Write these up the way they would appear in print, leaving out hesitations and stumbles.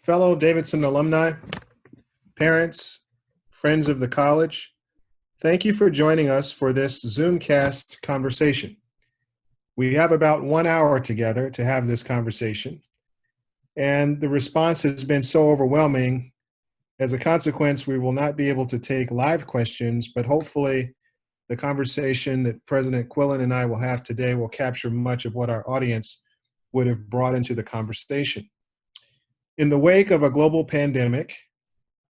Fellow Davidson alumni, parents, friends of the college, thank you for joining us for this Zoomcast conversation. We have about 1 hour together to have this conversation, and the response has been so overwhelming. As a consequence, we will not be able to take live questions, but hopefully the conversation that President Quillen and I will have today will capture much of what our audience would have brought into the conversation. In the wake of a global pandemic,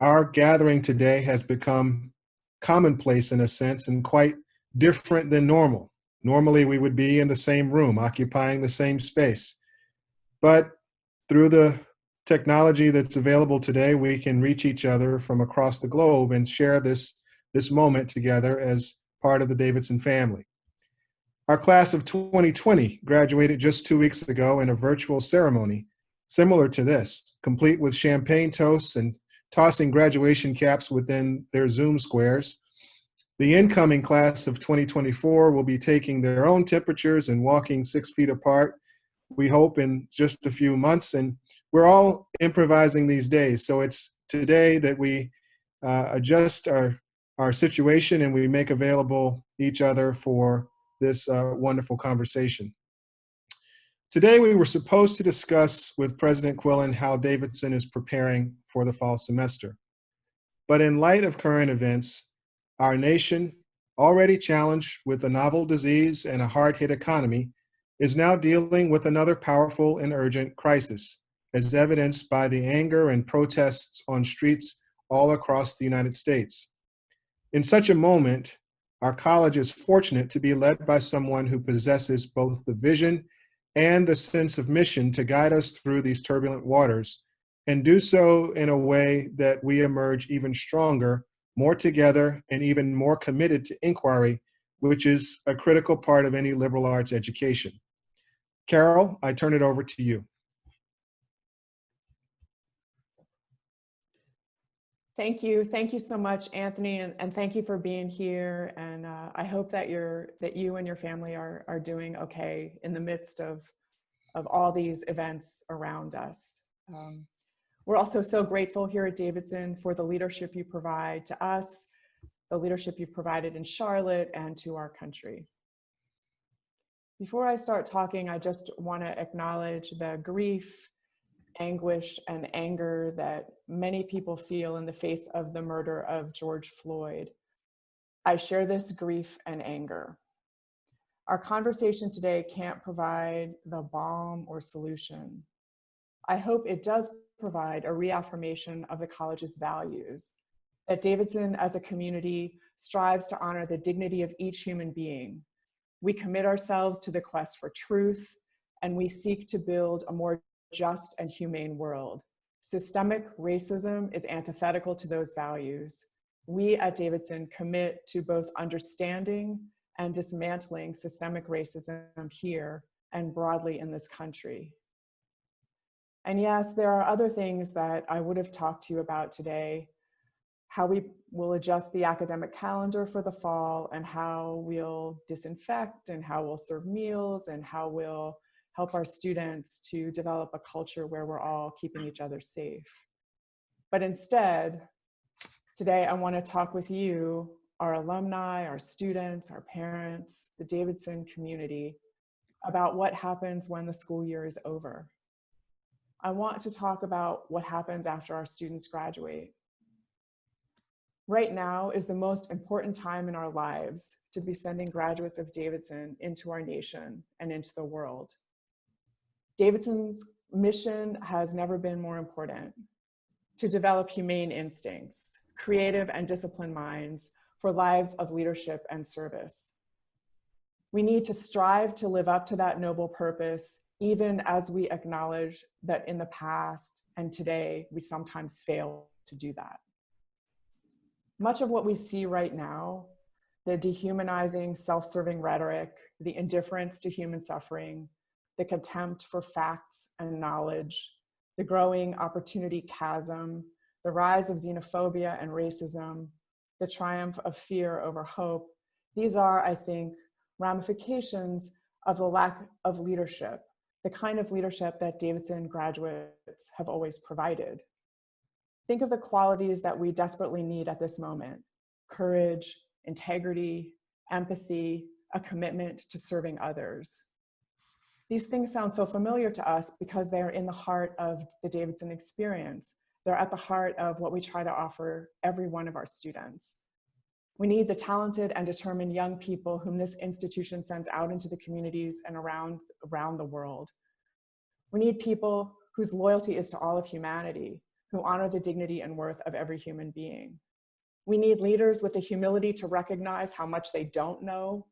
our gathering today has become commonplace in a sense and quite different than normal. Normally, we would be in the same room, occupying the same space. But through the technology that's available today, we can reach each other from across the globe and share this moment together as part of the Davidson family. Our class of 2020 graduated just 2 weeks ago in a virtual ceremony similar to this, complete with champagne toasts and tossing graduation caps within their Zoom squares. The incoming class of 2024 will be taking their own temperatures and walking 6 feet apart, we hope, in just a few months. And we're all improvising these days. So it's today that we adjust our situation and we make available each other for this wonderful conversation. Today, we were supposed to discuss with President Quillen how Davidson is preparing for the fall semester. But in light of current events, our nation, already challenged with a novel disease and a hard-hit economy, is now dealing with another powerful and urgent crisis, as evidenced by the anger and protests on streets all across the United States. In such a moment, our college is fortunate to be led by someone who possesses both the vision and the sense of mission to guide us through these turbulent waters, and do so in a way that we emerge even stronger, more together, and even more committed to inquiry, which is a critical part of any liberal arts education. Carol, I turn it over to you. Thank you. Thank you so much, Anthony, and thank you for being here. And I hope that you and your family are doing okay in the midst of all these events around us. We're also so grateful here at Davidson for the leadership you provide to us, the leadership you've provided in Charlotte and to our country. Before I start talking, I just want to acknowledge the grief, anguish, and anger that many people feel in the face of the murder of George Floyd. I share this grief and anger. Our conversation today can't provide the balm or solution. I hope it does provide a reaffirmation of the college's values, that Davidson as a community strives to honor the dignity of each human being. We commit ourselves to the quest for truth, and we seek to build a more just and humane world. Systemic racism is antithetical to those values. We at Davidson commit to both understanding and dismantling systemic racism here and broadly in this country. And yes, there are other things that I would have talked to you about today, how we will adjust the academic calendar for the fall, and how we'll disinfect, and how we'll serve meals, and how we'll help our students to develop a culture where we're all keeping each other safe. But instead, today I want to talk with you, our alumni, our students, our parents, the Davidson community, about what happens when the school year is over. I want to talk about what happens after our students graduate. Right now is the most important time in our lives to be sending graduates of Davidson into our nation and into the world. Davidson's mission has never been more important: to develop humane instincts, creative and disciplined minds for lives of leadership and service. We need to strive to live up to that noble purpose, even as we acknowledge that in the past and today, we sometimes fail to do that. Much of what we see right now, the dehumanizing, self-serving rhetoric, the indifference to human suffering, the contempt for facts and knowledge, the growing opportunity chasm, the rise of xenophobia and racism, the triumph of fear over hope, these are, I think, ramifications of the lack of leadership, the kind of leadership that Davidson graduates graduates have always provided. Think of the qualities that we desperately need at this moment: courage, integrity, empathy, a commitment to serving others. These things sound so familiar to us because they're in the heart of the Davidson experience. They're at the heart of what we try to offer every one of our students. We need the talented and determined young people whom this institution sends out into the communities and around the world. We need people whose loyalty is to all of humanity, who honor the dignity and worth of every human being. We need leaders with the humility to recognize how much they don't know,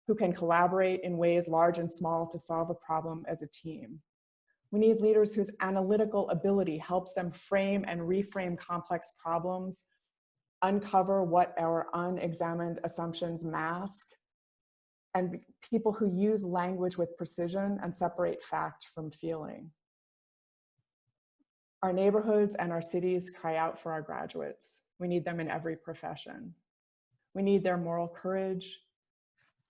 who can collaborate in ways large and small to solve a problem as a team. We need leaders whose analytical ability helps them frame and reframe complex problems, uncover what our unexamined assumptions mask, and people who use language with precision and separate fact from feeling. Our neighborhoods and our cities cry out for our graduates. We need them in every profession. We need their moral courage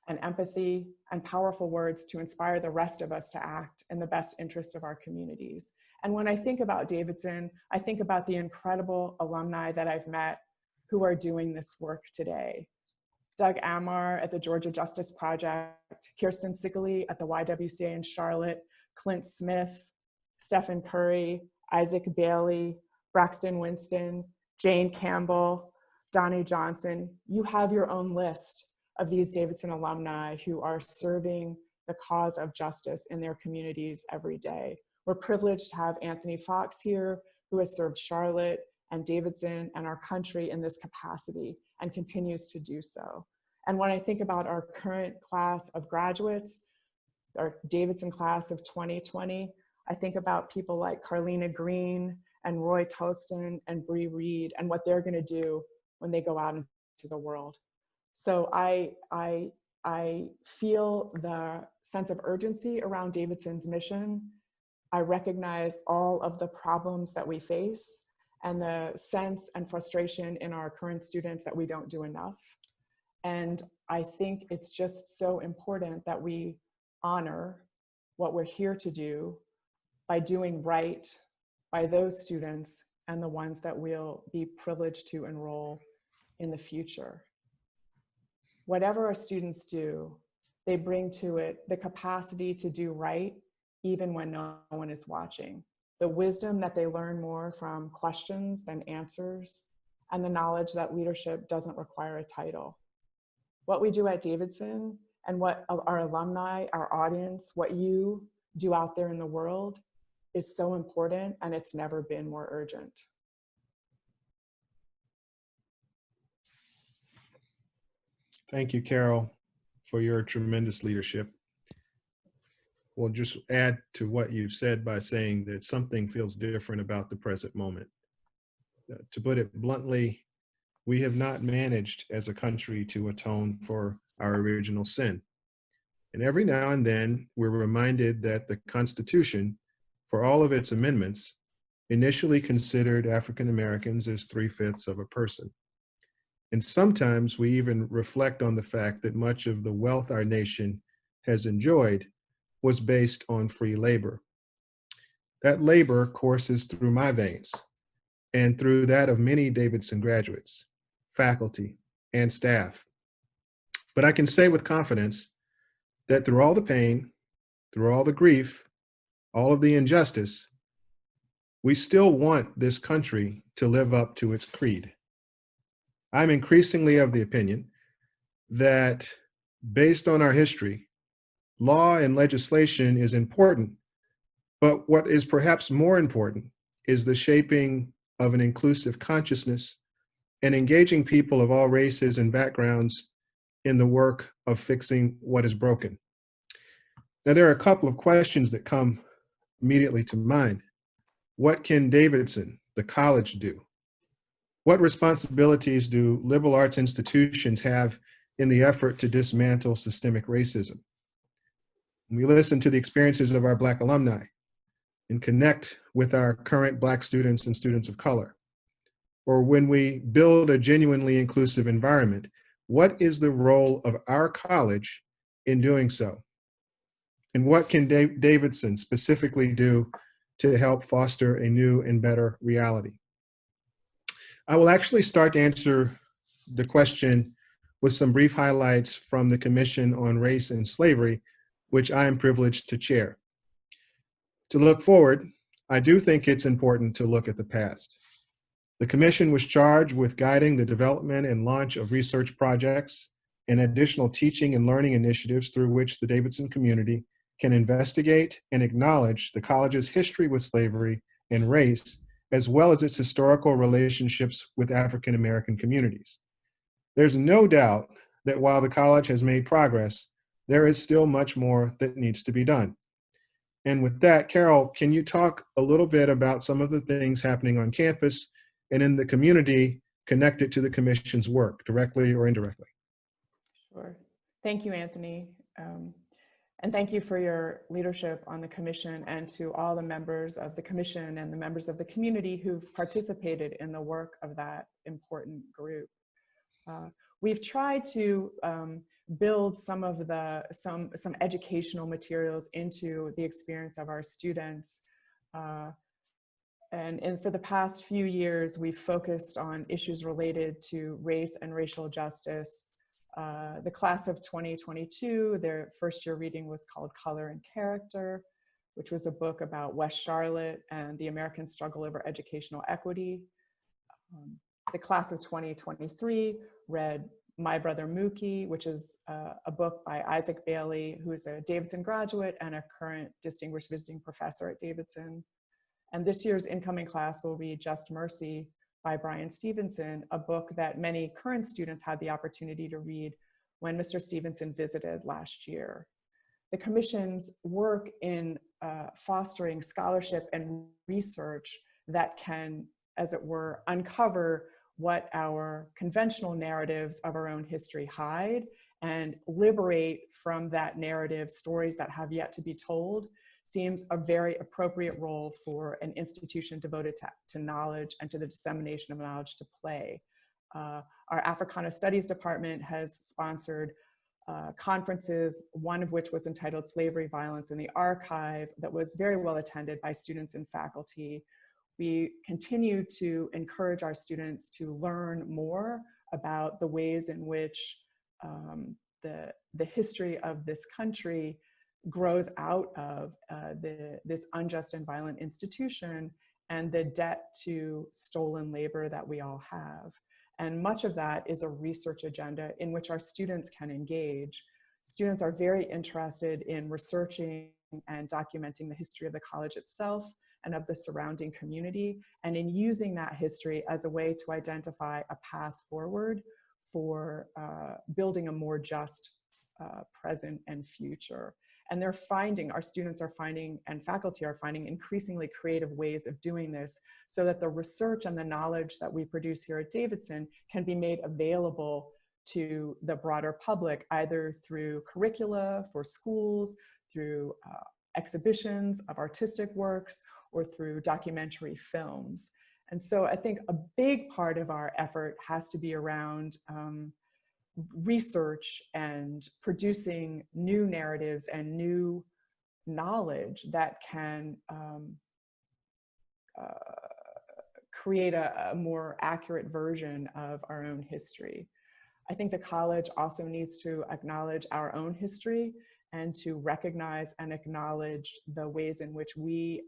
and empathy and powerful words to inspire the rest of us to act in the best interest of our communities. And when I think about Davidson, I think about the incredible alumni that I've met who are doing this work today. Doug Amar at the Georgia Justice Project, Kirsten Sickley at the YWCA in Charlotte, Clint Smith, Stephen Curry, Isaac Bailey, Braxton Winston, Jane Campbell, Donnie Johnson. You have your own list of these Davidson alumni who are serving the cause of justice in their communities every day. We're privileged to have Anthony Foxx here, who has served Charlotte and Davidson and our country in this capacity and continues to do so. And when I think about our current class of graduates, our Davidson class of 2020, I think about people like Carlina Green and Roy Toston and Bree Reed and what they're gonna do when they go out into the world. So I feel the sense of urgency around Davidson's mission. I recognize all of the problems that we face and the sense and frustration in our current students that we don't do enough. And I think it's just so important that we honor what we're here to do by doing right by those students and the ones that we'll be privileged to enroll in the future. Whatever our students do, they bring to it the capacity to do right even when no one is watching. The wisdom that they learn more from questions than answers, and the knowledge that leadership doesn't require a title. What we do at Davidson and what our alumni, our audience, what you do out there in the world is so important, and it's never been more urgent. Thank you, Carol, for your tremendous leadership. We'll just add to what you've said by saying that something feels different about the present moment. To put it bluntly, we have not managed as a country to atone for our original sin. And every now and then, we're reminded that the Constitution, for all of its amendments, initially considered African Americans as 3/5 of a person. And sometimes we even reflect on the fact that much of the wealth our nation has enjoyed was based on free labor. That labor courses through my veins and through that of many Davidson graduates, faculty, and staff. But I can say with confidence that through all the pain, through all the grief, all of the injustice, we still want this country to live up to its creed. I'm increasingly of the opinion that based on our history, law and legislation is important, but what is perhaps more important is the shaping of an inclusive consciousness and engaging people of all races and backgrounds in the work of fixing what is broken. Now, there are a couple of questions that come immediately to mind. What can Davidson, the college, do? What responsibilities do liberal arts institutions have in the effort to dismantle systemic racism? When we listen to the experiences of our Black alumni and connect with our current Black students and students of color, or when we build a genuinely inclusive environment, what is the role of our college in doing so? And what can Davidson specifically do to help foster a new and better reality. I will actually start to answer the question with some brief highlights from the Commission on Race and Slavery, which I am privileged to chair. To look forward, I do think it's important to look at the past. The Commission was charged with guiding the development and launch of research projects and additional teaching and learning initiatives through which the Davidson community can investigate and acknowledge the college's history with slavery and race, as well as its historical relationships with African American communities. There's no doubt that while the college has made progress, there is still much more that needs to be done. And with that, Carol, can you talk a little bit about some of the things happening on campus and in the community connected to the Commission's work, directly or indirectly? Sure. Thank you, Anthony. And thank you for your leadership on the Commission, and to all the members of the Commission and the members of the community who've participated in the work of that important group. We've tried to build some educational materials into the experience of our students. And for the past few years, we've focused on issues related to race and racial justice. The class of 2022, their first year reading was called Color and Character, which was a book about West Charlotte and the American struggle over educational equity. The class of 2023 read My Brother Mookie, which is a book by Isaac Bailey, who is a Davidson graduate and a current distinguished visiting professor at Davidson. And this year's incoming class will read Just Mercy by Bryan Stevenson, a book that many current students had the opportunity to read when Mr. Stevenson visited last year. The Commission's work in fostering scholarship and research that can, as it were, uncover what our conventional narratives of our own history hide and liberate from that narrative stories that have yet to be told seems a very appropriate role for an institution devoted to knowledge and to the dissemination of knowledge to play. Our Africana Studies Department has sponsored conferences, one of which was entitled Slavery, Violence in the Archive, that was very well attended by students and faculty. We continue to encourage our students to learn more about the ways in which the history of this country grows out of this unjust and violent institution and the debt to stolen labor that we all have. And much of that is a research agenda in which our students can engage. Students are very interested in researching and documenting the history of the college itself and of the surrounding community, and in using that history as a way to identify a path forward for building a more just present and future. And our students are finding, and faculty are finding, increasingly creative ways of doing this so that the research and the knowledge that we produce here at Davidson can be made available to the broader public, either through curricula for schools, through exhibitions of artistic works, or through documentary films. And so I think a big part of our effort has to be around research and producing new narratives and new knowledge that can create a more accurate version of our own history. I think the college also needs to acknowledge our own history and to recognize and acknowledge the ways in which we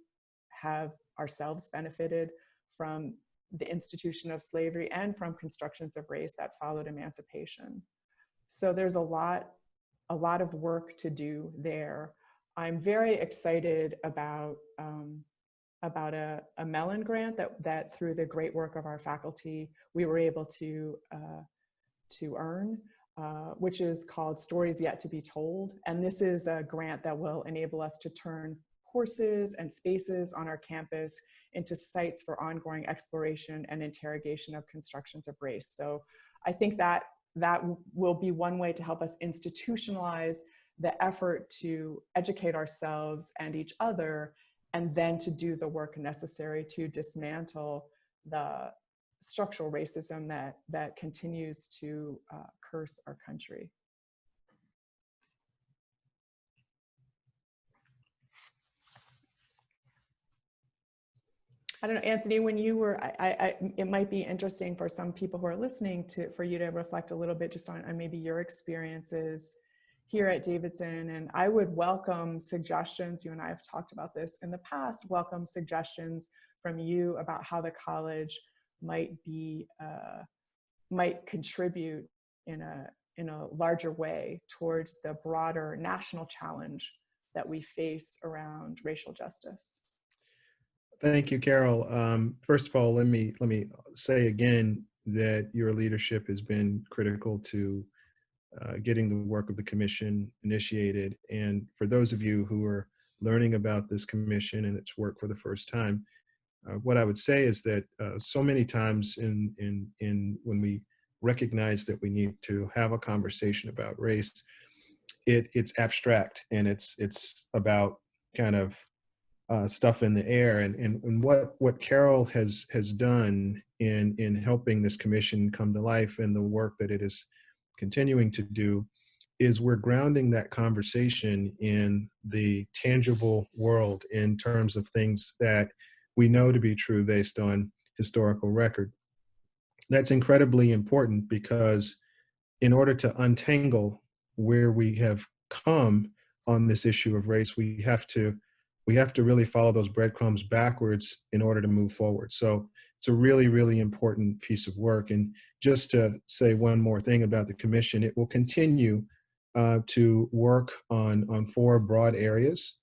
have ourselves benefited from the institution of slavery and from constructions of race that followed emancipation. So there's a lot of work to do there. I'm very excited about a Mellon grant that through the great work of our faculty, we were able to earn, which is called Stories Yet to Be Told. And this is a grant that will enable us to turn courses and spaces on our campus into sites for ongoing exploration and interrogation of constructions of race. So I think that will be one way to help us institutionalize the effort to educate ourselves and each other, and then to do the work necessary to dismantle the structural racism that continues to curse our country. I don't know, Anthony, when you were, it might be interesting for some people who are listening for you to reflect a little bit just on maybe your experiences here at Davidson. And I would welcome suggestions. You and I have talked about this in the past, welcome suggestions from you about how the college might contribute in a larger way towards the broader national challenge that we face around racial justice. Thank you, Carol. First of all, let me say again that your leadership has been critical to getting the work of the commission initiated. And for those of you who are learning about this commission and its work for the first time, what I would say is that so many times in when we recognize that we need to have a conversation about race, it's abstract and it's about kind of stuff in the air. And what Carol has done in helping this commission come to life and the work that it is continuing to do is we're grounding that conversation in the tangible world in terms of things that we know to be true based on historical record. That's incredibly important because in order to untangle where we have come on this issue of race, we have to really follow those breadcrumbs backwards in order to move forward. So it's a really, really important piece of work. And just to say one more thing about the commission, it will continue to work on four broad areas: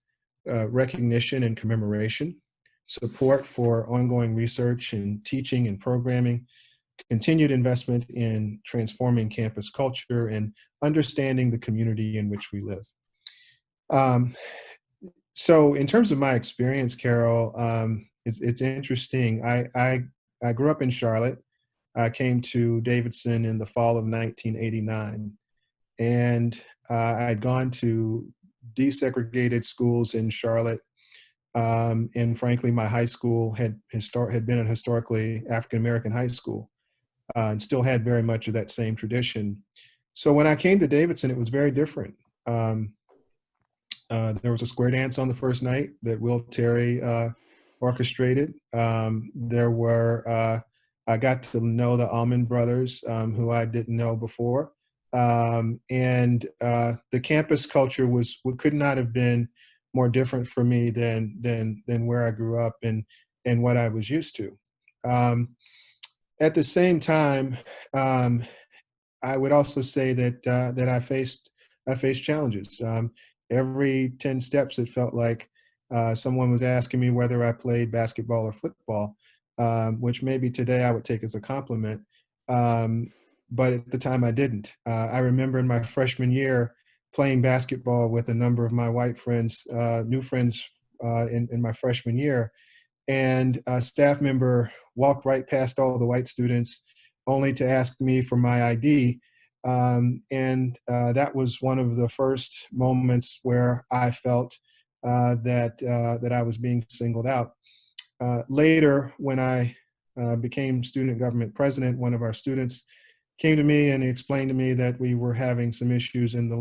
recognition and commemoration, support for ongoing research and teaching and programming, continued investment in transforming campus culture, and understanding the community in which we live. So in terms of my experience, Carol, it's interesting. I grew up in Charlotte. I came to Davidson in the fall of 1989. And I'd gone to desegregated schools in Charlotte. And frankly, my high school had been a historically African-American high school. And still had very much of that same tradition. So when I came to Davidson, it was very different. There was a square dance on the first night that Will Terry orchestrated. I got to know the Allman Brothers, who I didn't know before. And the campus culture could not have been more different for me than where I grew up and what I was used to. At the same time, I would also say that I faced challenges. Every 10 steps, it felt like someone was asking me whether I played basketball or football, which maybe today I would take as a compliment. But at the time I didn't. I remember in my freshman year playing basketball with a number of my white friends, new friends in my freshman year. And a staff member walked right past all the white students only to ask me for my ID. That was one of the first moments where I felt that I was being singled out. Later, when I became student government president, one of our students came to me and explained to me that we were having some issues in the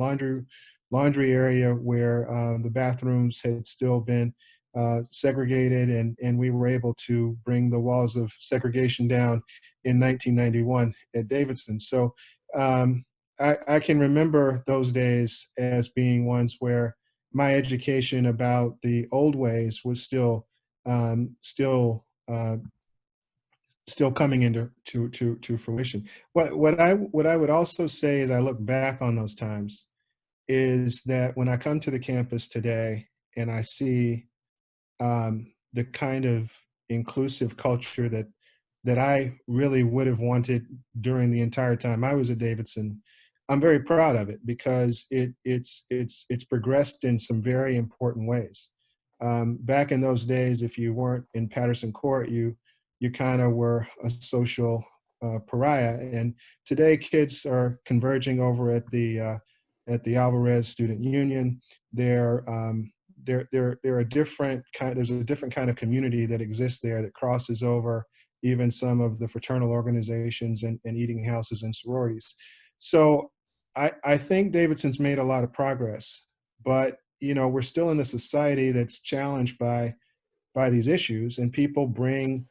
laundry area where the bathrooms had still been segregated, and we were able to bring the walls of segregation down in 1991 at Davidson. So I can remember those days as being ones where my education about the old ways was still coming into fruition. What I would also say as I look back on those times is that when I come to the campus today and I see the kind of inclusive culture that I really would have wanted during the entire time I was at Davidson, I'm very proud of it because it's progressed in some very important ways. Back in those days, if you weren't in Patterson Court, you kind of were a social pariah. And today, kids are converging over at the Alvarez Student Union. There's a different kind of community that exists there that crosses over even some of the fraternal organizations and eating houses and sororities. So I think Davidson's made a lot of progress, but we're still in a society that's challenged by by these issues, and people bring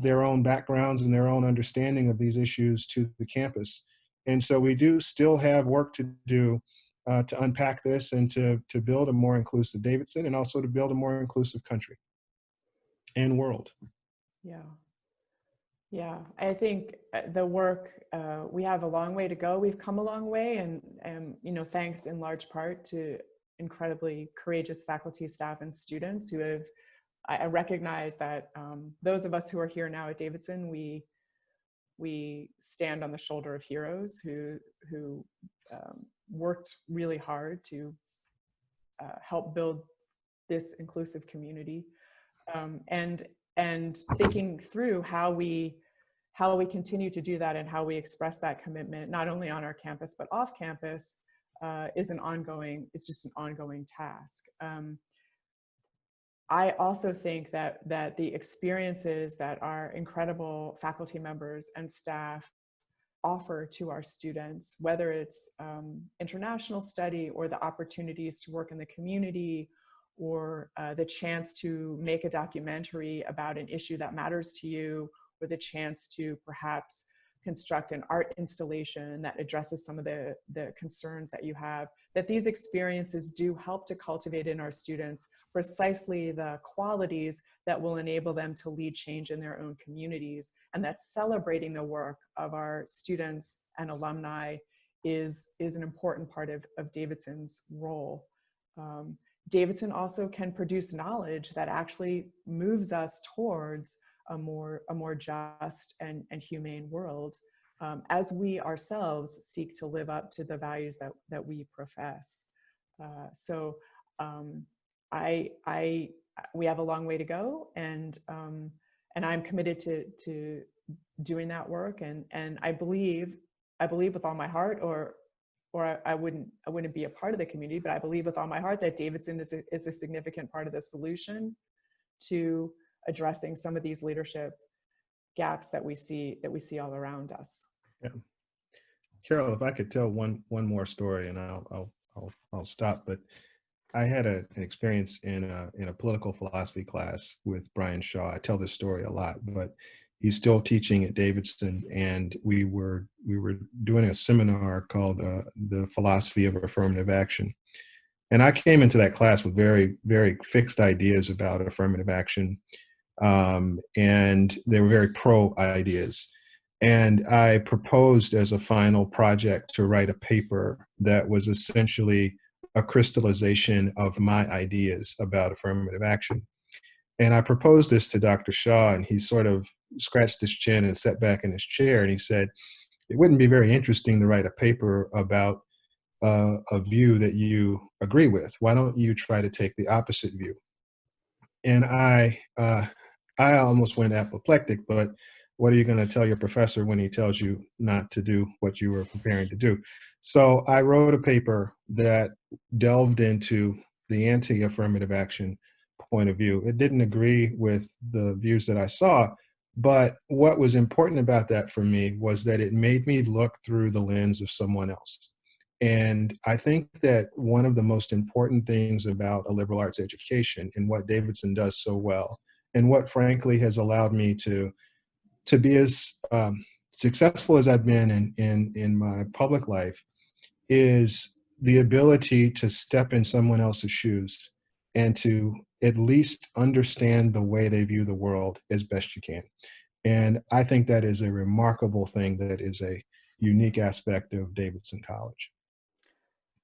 their own backgrounds and their own understanding of these issues to the campus. And so we do still have work to do to unpack this and to build a more inclusive Davidson, and also to build a more inclusive country and world. Yeah. Yeah, I think the work, we have a long way to go. We've come a long way, and you know, thanks in large part to incredibly courageous faculty, staff, and students who have, I recognize that those of us who are here now at Davidson, we stand on the shoulder of heroes who worked really hard to help build this inclusive community, and thinking through how we continue to do that and how we express that commitment, not only on our campus but off campus, is an ongoing. It's just an ongoing task. I also think that the experiences that our incredible faculty members and staff offer to our students, whether it's international study or the opportunities to work in the community, or the chance to make a documentary about an issue that matters to you, or the chance to perhaps construct an art installation that addresses some of the concerns that you have, that these experiences do help to cultivate in our students precisely the qualities that will enable them to lead change in their own communities, and that celebrating the work of our students and alumni is an important part of Davidson's role. Davidson also can produce knowledge that actually moves us towards a more just and humane world, as we ourselves seek to live up to the values that we profess. So we have a long way to go, and I'm committed to doing that work, and I believe with all my heart, or I wouldn't be a part of the community, but I believe with all my heart that Davidson is a significant part of the solution to addressing some of these leadership gaps that we see all around us. Yeah. Carol, if I could tell one more story, and I'll stop. But I had an experience in a political philosophy class with Bryan Shaw. I tell this story a lot, but he's still teaching at Davidson, and we were doing a seminar called The Philosophy of Affirmative Action. And I came into that class with very, very fixed ideas about affirmative action, and they were very pro ideas. And I proposed as a final project to write a paper that was essentially a crystallization of my ideas about affirmative action. And I proposed this to Dr. Shaw, and he sort of scratched his chin and sat back in his chair, and he said, "It wouldn't be very interesting to write a paper about a view that you agree with. Why don't you try to take the opposite view?" And I almost went apoplectic, but what are you going to tell your professor when he tells you not to do what you were preparing to do? So I wrote a paper that delved into the anti-affirmative action point of view. It didn't agree with the views that I saw, but what was important about that for me was that it made me look through the lens of someone else. And I think that one of the most important things about a liberal arts education, and what Davidson does so well, and what frankly has allowed me to be as successful as I've been in my public life, is the ability to step in someone else's shoes and to at least understand the way they view the world as best you can. And I think that is a remarkable thing, that is a unique aspect of Davidson College.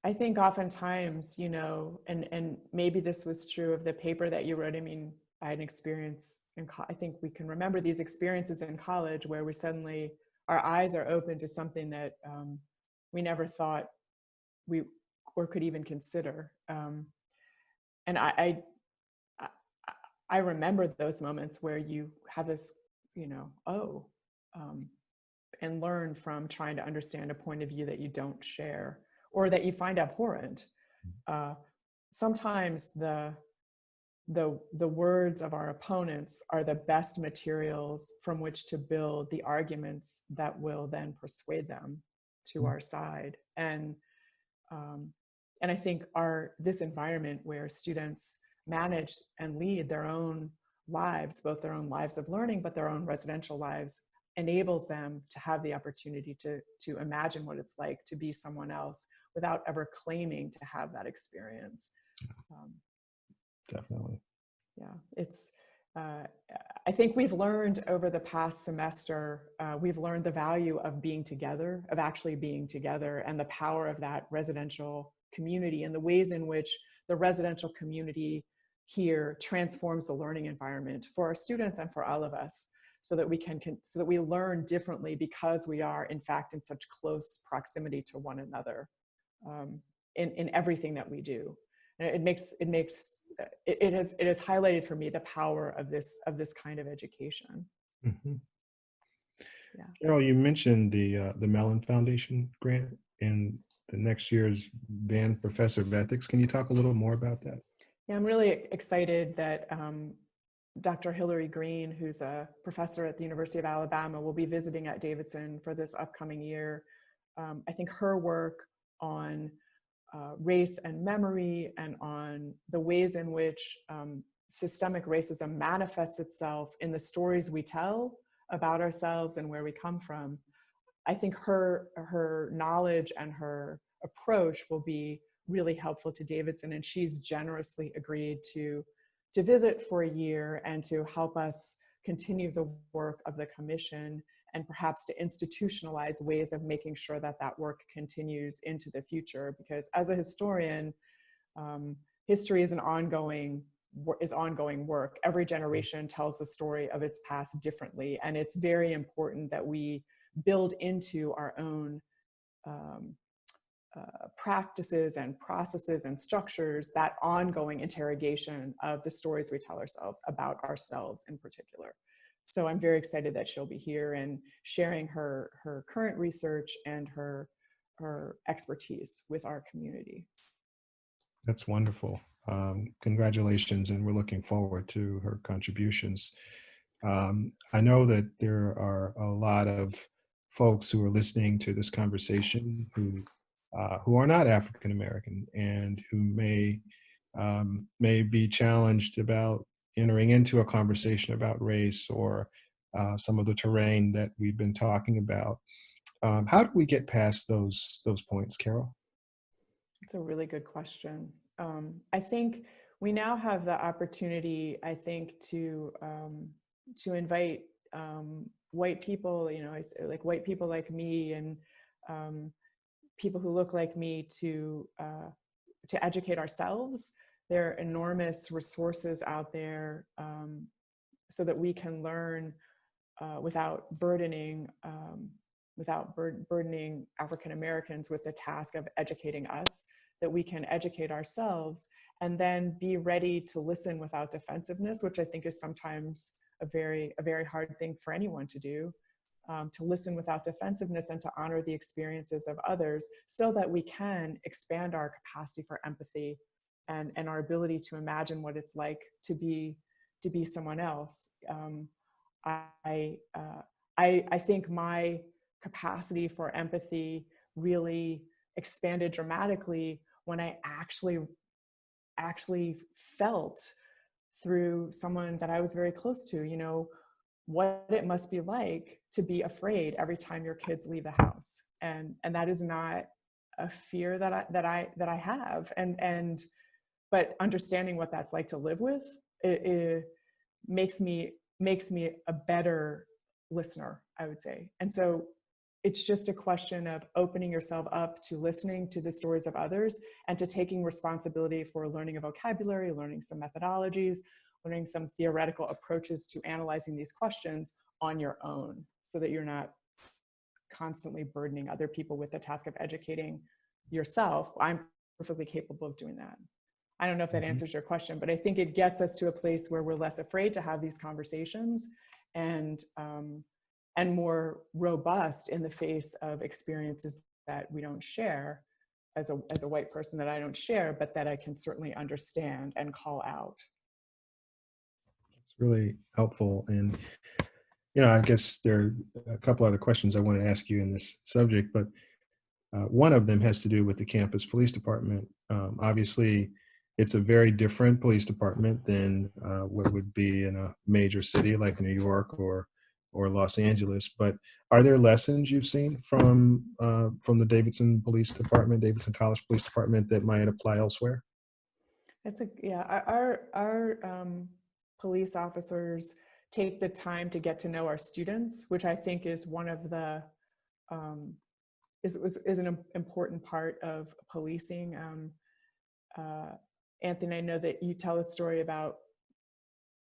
I think oftentimes, you know, and maybe this was true of the paper that you wrote. I mean, I had an experience I think we can remember these experiences in college where we suddenly, our eyes are open to something that we never thought we or could even consider. And I remember those moments where you have this, you know, and learn from trying to understand a point of view that you don't share, or that you find abhorrent. Sometimes the words of our opponents are the best materials from which to build the arguments that will then persuade them to our side. And I think this environment where students manage and lead their own lives, both their own lives of learning, but their own residential lives, enables them to have the opportunity to imagine what it's like to be someone else without ever claiming to have that experience. Definitely. Yeah, it's, I think we've learned over the past semester, we've learned the value of being together, of actually being together, and the power of that residential community and the ways in which the residential community here transforms the learning environment for our students and for all of us, so that we so that we learn differently because we are in fact in such close proximity to one another in everything that we do. And it has highlighted for me the power of this kind of education. Mm-hmm. Yeah. Carol, you mentioned the Mellon Foundation grant and the next year's Van Professor of Ethics. Can you talk a little more about that? Yeah, I'm really excited that Dr. Hillary Green, who's a professor at the University of Alabama, will be visiting at Davidson for this upcoming year. I think her work on race and memory and on the ways in which systemic racism manifests itself in the stories we tell about ourselves and where we come from. I think her knowledge and her approach will be really helpful to Davidson, and she's generously agreed to visit for a year and to help us continue the work of the commission and perhaps to institutionalize ways of making sure that that work continues into the future. Because as a historian, history is ongoing work. Every generation tells the story of its past differently, and it's very important that we build into our own practices and processes and structures that ongoing interrogation of the stories we tell ourselves about ourselves in particular. So I'm very excited that she'll be here and sharing her current research and her expertise with our community. That's wonderful. Congratulations, and we're looking forward to her contributions. I know that there are a lot of folks who are listening to this conversation who are not African American and who may be challenged about entering into a conversation about race or some of the terrain that we've been talking about. How do we get past those points, Carol? It's a really good question. I think we now have the opportunity, I think, to invite white people, like white people like me and people who look like me to educate ourselves. There are enormous resources out there so that we can learn without burdening African Americans with the task of educating us, that we can educate ourselves and then be ready to listen without defensiveness, which I think is sometimes a very hard thing for anyone to do, to listen without defensiveness and to honor the experiences of others so that we can expand our capacity for empathy and our ability to imagine what it's like to be someone else. I think my capacity for empathy really expanded dramatically when I actually felt through someone that I was very close to, what it must be like to be afraid every time your kids leave the house. And that is not a fear that I have. But understanding what that's like to live with, it makes me a better listener, I would say. And so it's just a question of opening yourself up to listening to the stories of others and to taking responsibility for learning a vocabulary, learning some methodologies, learning some theoretical approaches to analyzing these questions on your own so that you're not constantly burdening other people with the task of educating yourself. I'm perfectly capable of doing that. I don't know if that answers your question, but I think it gets us to a place where we're less afraid to have these conversations and more robust in the face of experiences that we don't share as a white person, that I don't share, but that I can certainly understand and call out. It's really helpful. And, I guess there are a couple other questions I want to ask you in this subject, but one of them has to do with the campus police department. Obviously, it's a very different police department than what would be in a major city like New York or Los Angeles. But are there lessons you've seen from the Davidson Police Department, Davidson College Police Department, that might apply elsewhere? Yeah, police officers take the time to get to know our students, which I think is one of the um, is an important part of policing. Anthony, I know that you tell a story about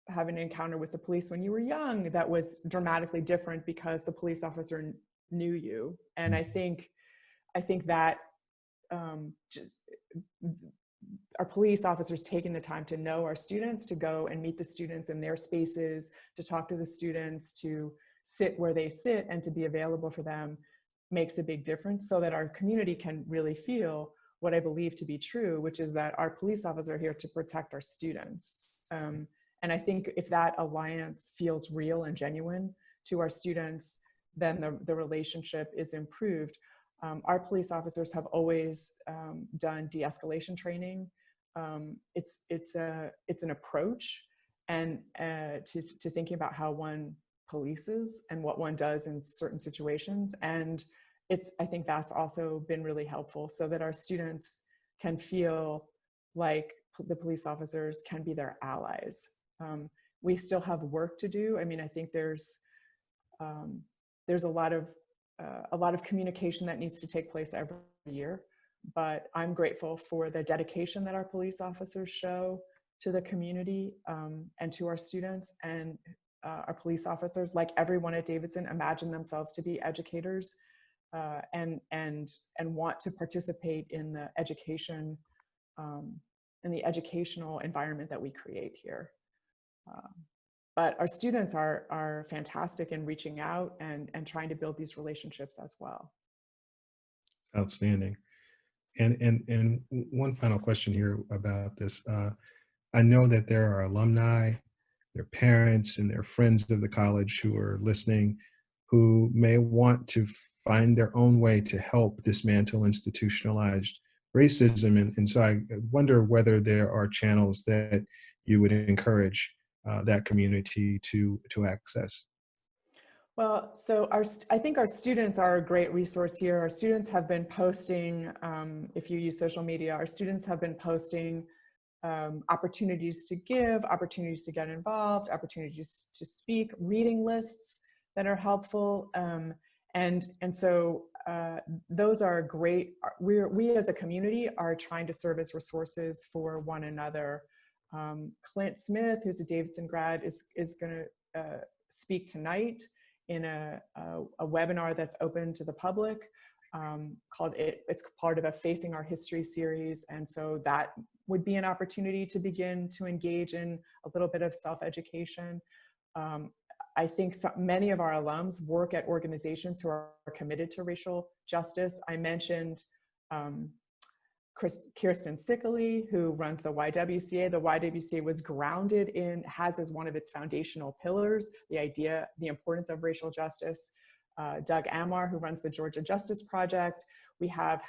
having an encounter with the police when you were young that was dramatically different because the police officer knew you. And I think that just, our police officers taking the time to know our students, to go and meet the students in their spaces, to talk to the students, to sit where they sit and to be available for them makes a big difference, so that our community can really feel what I believe to be true, which is that our police officers are here to protect our students. And I think if that alliance feels real and genuine to our students, then the relationship is improved. Our police officers have always done de-escalation training. It's an approach and to thinking about how one polices and what one does in certain situations. And I think that's also been really helpful, so that our students can feel like the police officers can be their allies. We still have work to do. I mean, I think there's a lot of communication that needs to take place every year, but I'm grateful for the dedication that our police officers show to the community and to our students. And our police officers, like everyone at Davidson, imagine themselves to be educators and want to participate in the education in the educational environment that we create here. But our students are fantastic in reaching out and trying to build these relationships as well. Outstanding. And one final question here about this. I know that there are alumni, their parents, and their friends of the college who are listening, who may want to find their own way to help dismantle institutionalized racism. And so I wonder whether there are channels that you would encourage that community to access. Well, so I think our students are a great resource here. Our students have been posting, if you use social media, our students have been posting opportunities to give, opportunities to get involved, opportunities to speak, reading lists that are helpful. And so those are great. We as a community are trying to serve as resources for one another. Clint Smith, who's a Davidson grad, is going to speak tonight in a webinar that's open to the public it's part of a Facing Our History series. And so that would be an opportunity to begin to engage in a little bit of self-education. I think many of our alums work at organizations who are committed to racial justice. I mentioned Kirsten Sickley, who runs the YWCA. The YWCA was grounded has as one of its foundational pillars, the importance of racial justice. Doug Amar, who runs the Georgia Justice Project. We have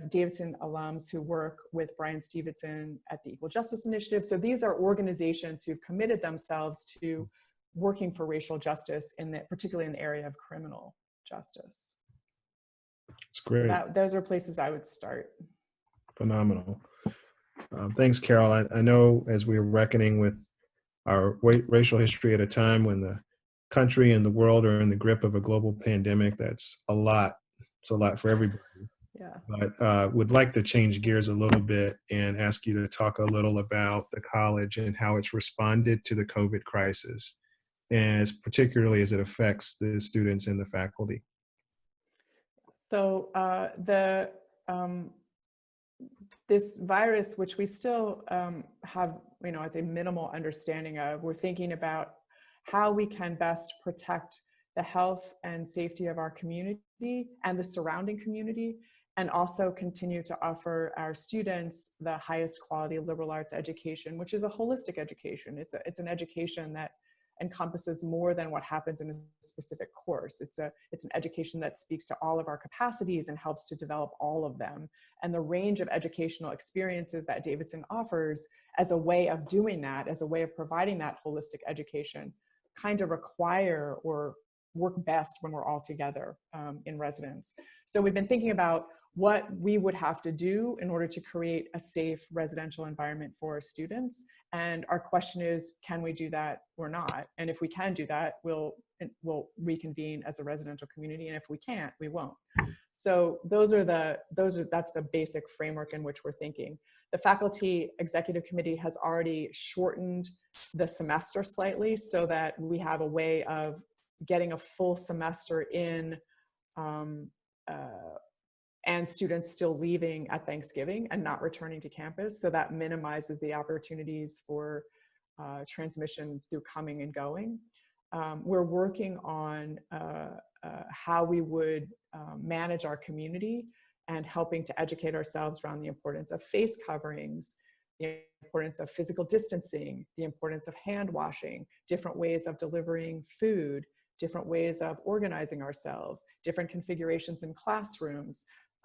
Davidson alums who work with Bryan Stevenson at the Equal Justice Initiative. So these are organizations who've committed themselves to working for racial justice, particularly in the area of criminal justice. It's great. So those are places I would start. Phenomenal. Thanks, Carol. I know as we're reckoning with our racial history at a time when the country and the world are in the grip of a global pandemic, that's a lot. It's a lot for everybody. Yeah. But would like to change gears a little bit and ask you to talk a little about the college and how it's responded to the COVID crisis, and particularly as it affects the students and the faculty. So this virus, which we still have, as a minimal understanding of, we're thinking about how we can best protect the health and safety of our community and the surrounding community, and also continue to offer our students the highest quality liberal arts education, which is a holistic education. It's an education that encompasses more than what happens in a specific course. It's an education that speaks to all of our capacities and helps to develop all of them. And the range of educational experiences that Davidson offers as a way of doing that, as a way of providing that holistic education, kind of require or work best when we're all together in residence. So we've been thinking about what we would have to do in order to create a safe residential environment for our students. And our question is, can we do that or not? And if we can do that, we'll reconvene as a residential community. And if we can't, we won't. So that's the basic framework in which we're thinking. The faculty executive committee has already shortened the semester slightly so that we have a way of getting a full semester in and students still leaving at Thanksgiving and not returning to campus. So that minimizes the opportunities for transmission through coming and going. We're working on how we would manage our community and helping to educate ourselves around the importance of face coverings, the importance of physical distancing, the importance of hand washing, different ways of delivering food, different ways of organizing ourselves, different configurations in classrooms,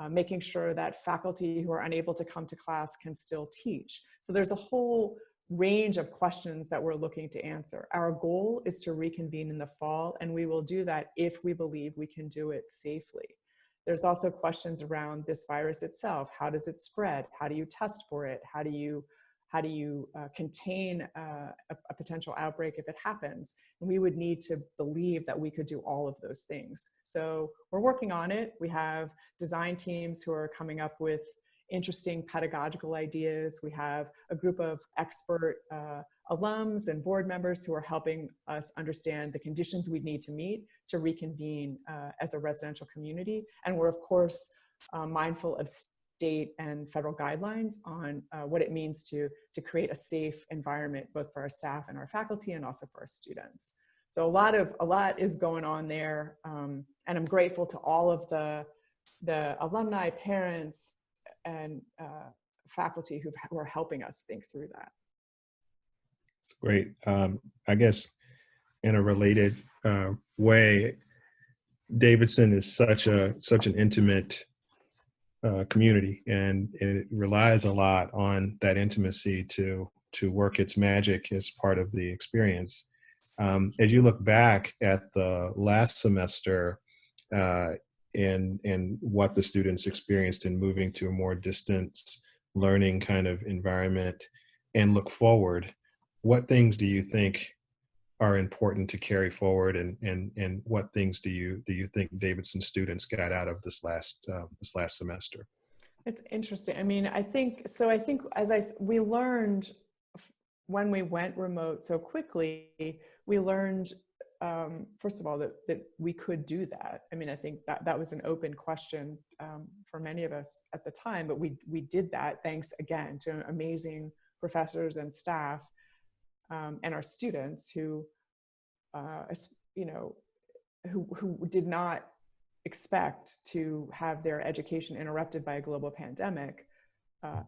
making sure that faculty who are unable to come to class can still teach. So there's a whole range of questions that we're looking to answer. Our goal is to reconvene in the fall, and we will do that if we believe we can do it safely. There's also questions around this virus itself. How does it spread? How do you test for it? How do you contain a potential outbreak if it happens? And we would need to believe that we could do all of those things. So we're working on it. We have design teams who are coming up with interesting pedagogical ideas. We have a group of expert alums and board members who are helping us understand the conditions we need to meet to reconvene as a residential community. And we're of course mindful of state and federal guidelines on what it means to create a safe environment, both for our staff and our faculty and also for our students. So a lot is going on there. And I'm grateful to all of the alumni, parents, and faculty who are helping us think through that. It's great. I guess in a related way, Davidson is such an intimate community, and it relies a lot on that intimacy to work its magic as part of the experience. As you look back at the last semester and what the students experienced in moving to a more distance learning kind of environment, and look forward, what things do you think are important to carry forward, and what things do you think Davidson students got out of this last semester? It's interesting. I mean, I think we learned when we went remote so quickly, we learned first of all that we could do that. I mean, I think that was an open question for many of us at the time, but we did that thanks again to amazing professors and staff and our students who did not expect to have their education interrupted by a global pandemic,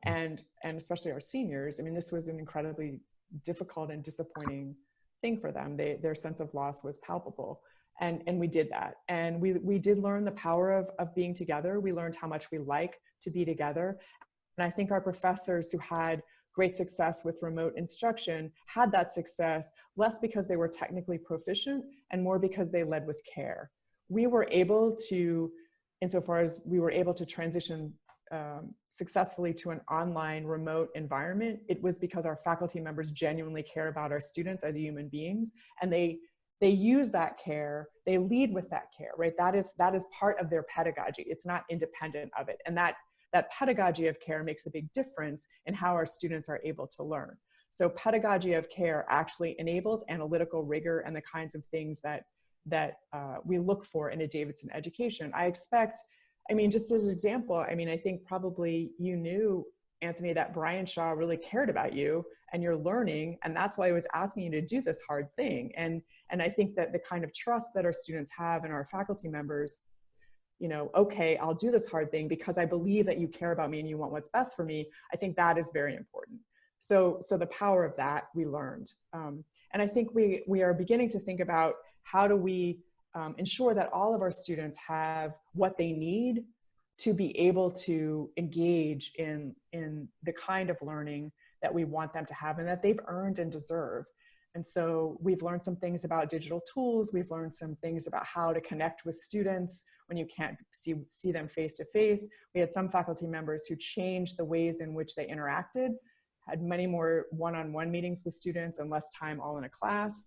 and especially our seniors. I mean, this was an incredibly difficult and disappointing thing for them. Their sense of loss was palpable, and we did that. And we did learn the power of being together. We learned how much we like to be together. And I think our professors who had great success with remote instruction had that success less because they were technically proficient and more because they led with care. We were able to, insofar as we were able to transition successfully to an online remote environment, it was because our faculty members genuinely care about our students as human beings, and they use that care, they lead with that care, right? That is part of their pedagogy. It's not independent of it. And that pedagogy of care makes a big difference in how our students are able to learn. So pedagogy of care actually enables analytical rigor and the kinds of things that we look for in a Davidson education. I expect, I mean, just as an example, I mean, I think probably you knew, Anthony, that Bryan Shaw really cared about you and your learning, and that's why he was asking you to do this hard thing. And I think that the kind of trust that our students have in our faculty members, okay, I'll do this hard thing because I believe that you care about me and you want what's best for me, I think that is very important. So the power of that we learned. And I think we are beginning to think about how do we ensure that all of our students have what they need to be able to engage in the kind of learning that we want them to have and that they've earned and deserve. And so we've learned some things about digital tools. We've learned some things about how to connect with students when you can't see them face to face. We had some faculty members who changed the ways in which they interacted, had many more one-on-one meetings with students and less time all in a class.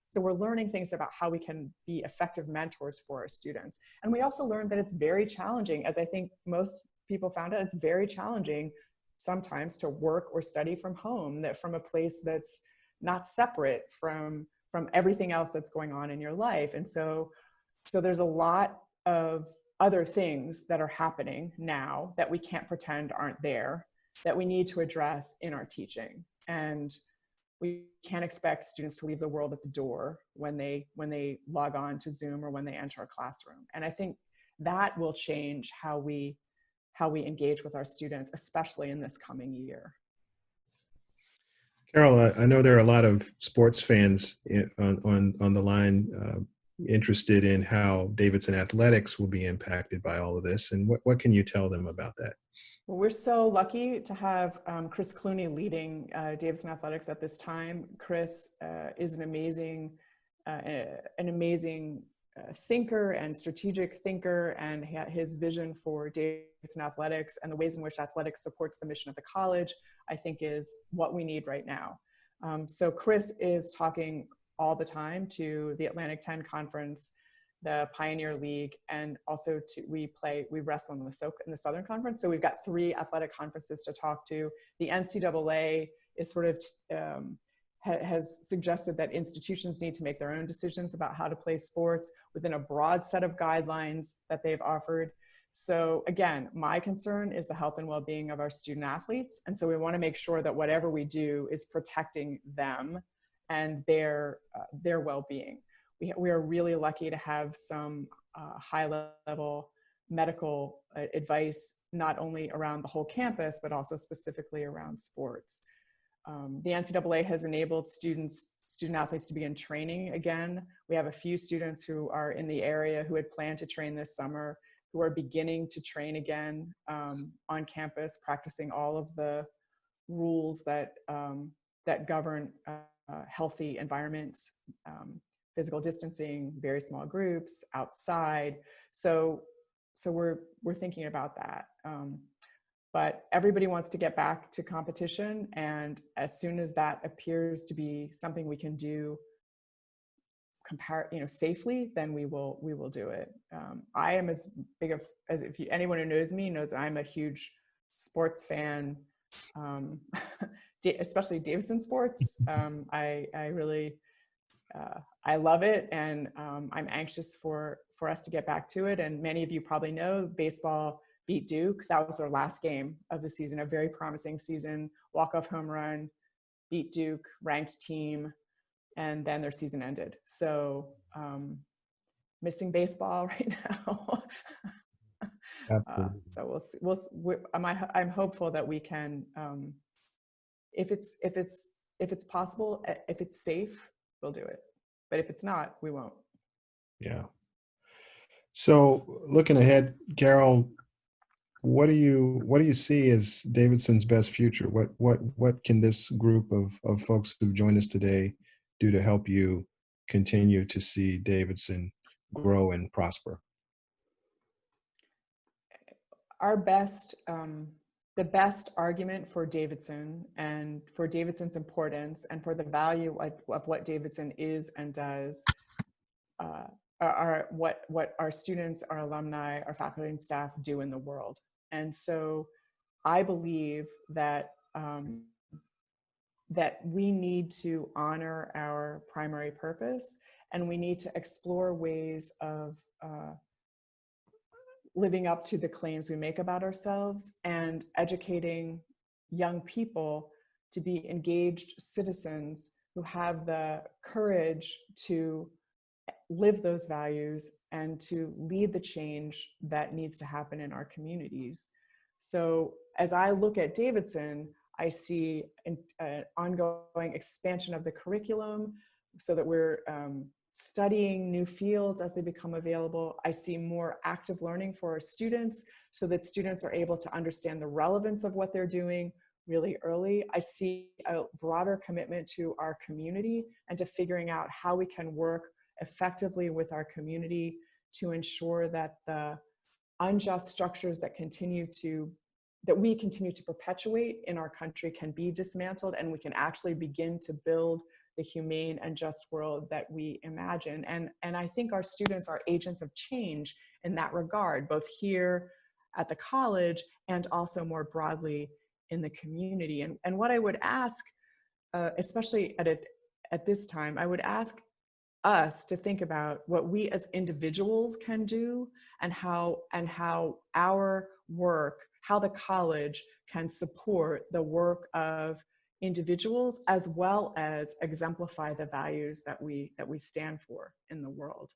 So we're learning things about how we can be effective mentors for our students. And we also learned that it's very challenging, as I think most people found out, it's very challenging sometimes to work or study from home, that from a place that's not separate from everything else that's going on in your life. And so there's a lot of other things that are happening now that we can't pretend aren't there, that we need to address in our teaching. And we can't expect students to leave the world at the door when they log on to Zoom or when they enter a classroom. And I think that will change how we engage with our students, especially in this coming year. Carol, I know there are a lot of sports fans on the line interested in how Davidson athletics will be impacted by all of this. And what can you tell them about that? Well, we're so lucky to have Chris Clooney leading Davidson Athletics at this time. Chris is an amazing thinker and strategic thinker, and his vision for Davidson Athletics and the ways in which athletics supports the mission of the college, I think, is what we need right now. So Chris is talking all the time to the Atlantic 10 Conference, the Pioneer League, and also we wrestle in the Southern Conference. So we've got 3 athletic conferences to talk to. The NCAA is sort of has suggested that institutions need to make their own decisions about how to play sports within a broad set of guidelines that they've offered. So again, my concern is the health and well-being of our student athletes. And so we want to make sure that whatever we do is protecting them and their well-being. We are really lucky to have some high-level medical advice, not only around the whole campus, but also specifically around sports. The NCAA has enabled student athletes to begin training again. We have a few students who are in the area who had planned to train this summer, who are beginning to train again on campus, practicing all of the rules that govern healthy environments, physical distancing, very small groups, outside. So we're thinking about that. But everybody wants to get back to competition, and as soon as that appears to be something we can do safely, then we will do it. I am as big of as anyone who knows me knows that I'm a huge sports fan, especially Davidson sports. I really I love it, and I'm anxious for us to get back to it. And many of you probably know baseball beat Duke. That was their last game of the season, a very promising season, walk-off home run, beat Duke, ranked team, and then their season ended. So missing baseball right now. Absolutely. So I'm hopeful that we can, if it's possible, if it's safe, we'll do it. But if it's not, we won't. Yeah. So looking ahead, Carol, what do you see as Davidson's best future? What can this group of folks who've joined us today do to help you continue to see Davidson grow and prosper? Our best, the best argument for Davidson and for Davidson's importance and for the value of what Davidson is and does are what our students, our alumni, our faculty and staff do in the world. And so I believe that that we need to honor our primary purpose, and we need to explore ways of living up to the claims we make about ourselves and educating young people to be engaged citizens who have the courage to live those values and to lead the change that needs to happen in our communities. So as I look at Davidson, I see an ongoing expansion of the curriculum so that we're studying new fields as they become available. I see more active learning for our students so that students are able to understand the relevance of what they're doing really early. I see a broader commitment to our community and to figuring out how we can work effectively with our community to ensure that the unjust structures that we continue to perpetuate in our country can be dismantled, and we can actually begin to build the humane and just world that we imagine. And I think our students are agents of change in that regard, both here at the college and also more broadly in the community. And what I would ask, especially at this time, I would ask us to think about what we as individuals can do, and how our work, how the college can support the work of individuals as well as exemplify the values that we stand for in the world.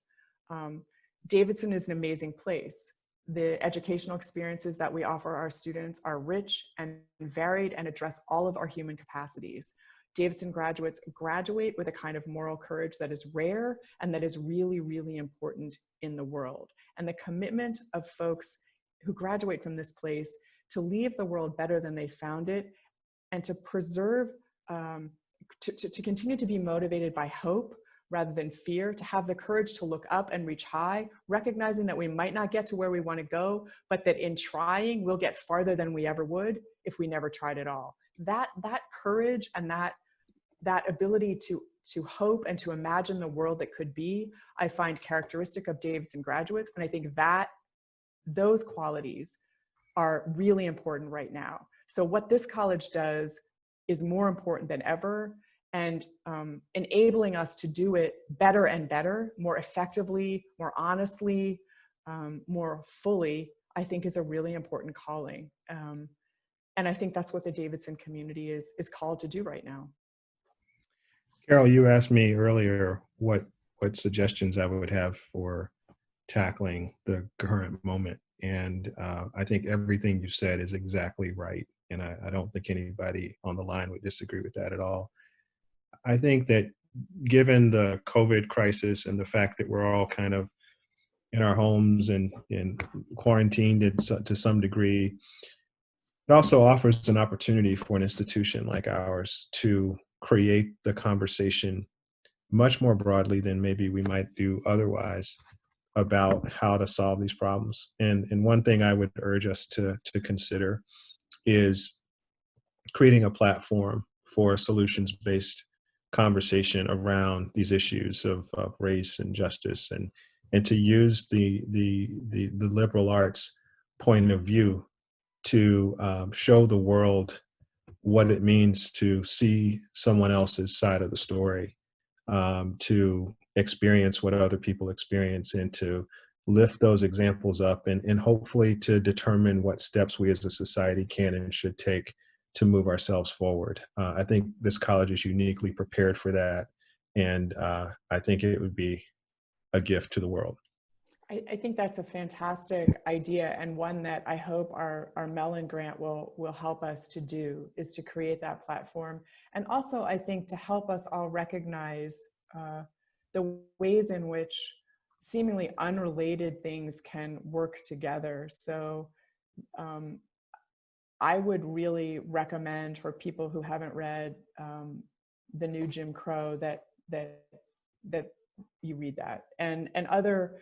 Davidson is an amazing place. The educational experiences that we offer our students are rich and varied and address all of our human capacities. Davidson graduates graduate with a kind of moral courage that is rare and that is really, really important in the world. And the commitment of folks who graduate from this place to leave the world better than they found it, and to preserve, to continue to be motivated by hope rather than fear, to have the courage to look up and reach high, recognizing that we might not get to where we want to go, but that in trying, we'll get farther than we ever would if we never tried at all. That courage and that ability to hope and to imagine the world that could be, I find characteristic of Davidson graduates. And I think that those qualities are really important right now. So what this college does is more important than ever, and enabling us to do it better and better, more effectively, more honestly, more fully, I think is a really important calling. And I think that's what the Davidson community is called to do right now. Carol, you asked me earlier what suggestions I would have for tackling the current moment. And I think everything you said is exactly right. And I don't think anybody on the line would disagree with that at all. I think that given the COVID crisis and the fact that we're all kind of in our homes and quarantined to some degree, it also offers an opportunity for an institution like ours to create the conversation much more broadly than maybe we might do otherwise about how to solve these problems. And one thing I would urge us to consider is creating a platform for a solutions-based conversation around these issues of race and justice, and to use the liberal arts point of view to show the world what it means to see someone else's side of the story, to experience what other people experience, and to lift those examples up, and hopefully to determine what steps we as a society can and should take to move ourselves forward. I think this college is uniquely prepared for that, and I think it would be a gift to the world. I think that's a fantastic idea, and one that I hope our Mellon grant will help us to do, is to create that platform. And also, I think, to help us all recognize the ways in which seemingly unrelated things can work together. So I would really recommend for people who haven't read The New Jim Crow that you read that, and other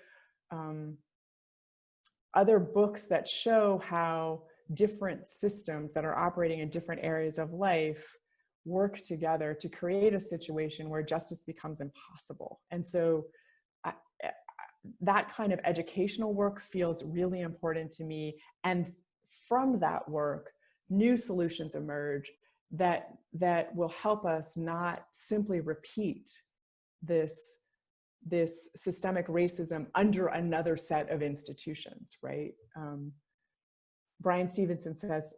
books that show how different systems that are operating in different areas of life work together to create a situation where justice becomes impossible. And so that kind of educational work feels really important to me. And from that work, new solutions emerge that will help us not simply repeat this systemic racism under another set of institutions, right? Bryan Stevenson says,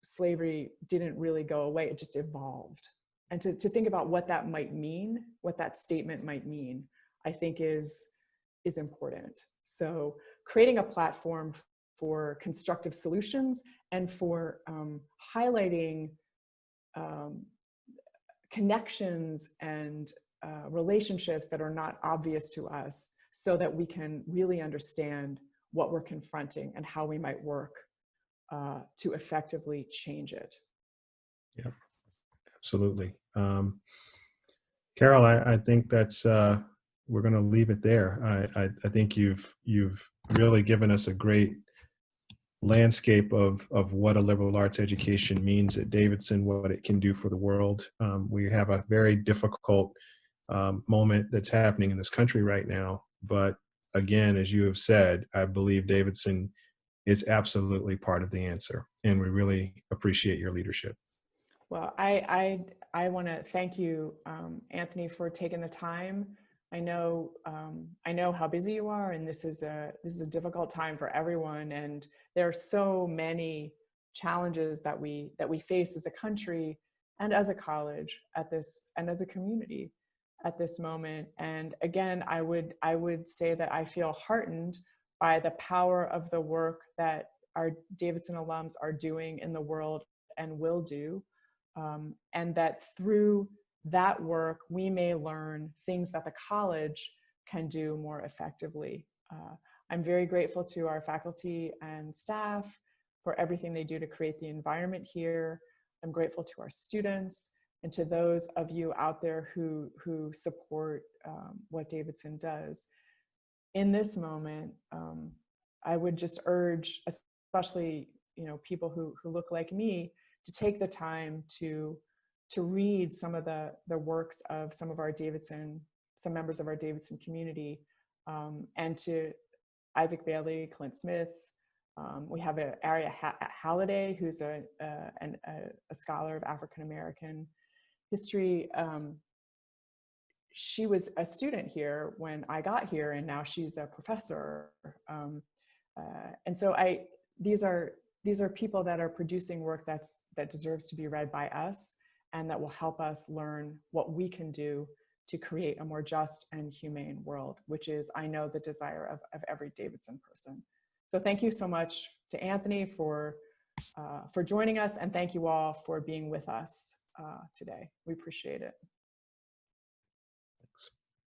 slavery didn't really go away, it just evolved. And to think about what that might mean, what that statement might mean, I think is important. So creating a platform for constructive solutions and for highlighting connections and relationships that are not obvious to us, so that we can really understand what we're confronting and how we might work to effectively change it. Yeah, absolutely. Carol, I think that's we're going to leave it there. I think you've really given us a great landscape of what a liberal arts education means at Davidson, what it can do for the world. We have a very difficult moment that's happening in this country right now, but again, as you have said, I believe Davidson is absolutely part of the answer, and we really appreciate your leadership. Well, I want to thank you, Anthony, for taking the time. I know how busy you are, and this is a difficult time for everyone. And there are so many challenges that we face as a country and as a college at this, and as a community at this moment. And again, I would say that I feel heartened by the power of the work that our Davidson alums are doing in the world and will do. And that through that work, we may learn things that the college can do more effectively. I'm very grateful to our faculty and staff for everything they do to create the environment here. I'm grateful to our students and to those of you out there who support what Davidson does. In this moment, I would just urge, especially people who look like me, to take the time to read some of the works of some members of our Davidson community, and to Isaac Bailey, Clint Smith. We have Aria Halliday, who's a scholar of African American history. She was a student here when I got here, and now she's a professor. And so these are people that are producing work that deserves to be read by us, and that will help us learn what we can do to create a more just and humane world, which is, I know, the desire of every Davidson person. So thank you so much to Anthony for joining us, and thank you all for being with us today. We appreciate it.